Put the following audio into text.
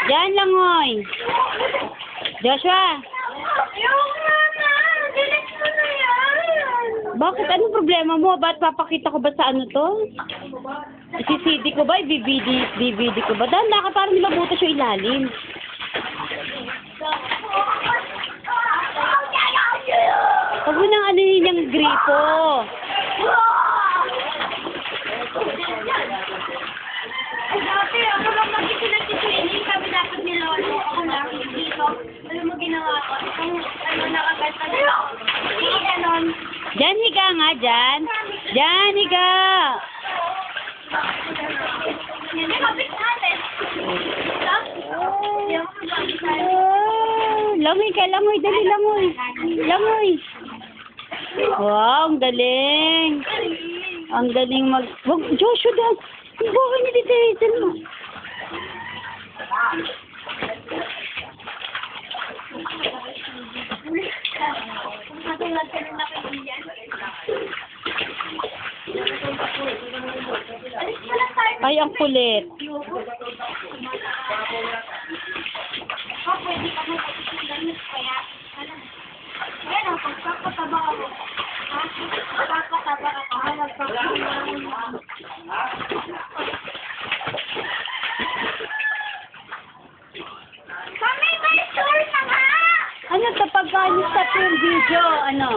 Diyan lang, oy. Joshua. Yung mama, delete mo na yan. Bakit? Anong problema mo? Ba't papakita ko ba sa ano to? I-CD ko ba? I-DVD ko ba? Dahil naka parang nilabutas yung ilalim. Huwag mo nang anuhin yung gripo. Dati, ako lang mag-isilag si Twinnie, kami dapat ni Lolo, ako lang, dito. Alam mo ginawa ko, itong, nakagasta na. Hindi, ganon. Diyan, higa nga, dyan. Diyan, higa. Yan, kapit natin. Langoy ka, langoy. Dali, langoy. Langoy. Wow, ang galing. Ang galing mag... Wag, Joshua, dad. Ang buhay niya dito mo. Natulad ka rin na kaibigan. Ay, ang kulit. Pwede ka mo pagkakagamit kaya. Ayan o, pagpapataba ako. Pagpapataba ako. Mami, may tour na nga! Ano to pag stop yung video? Ano?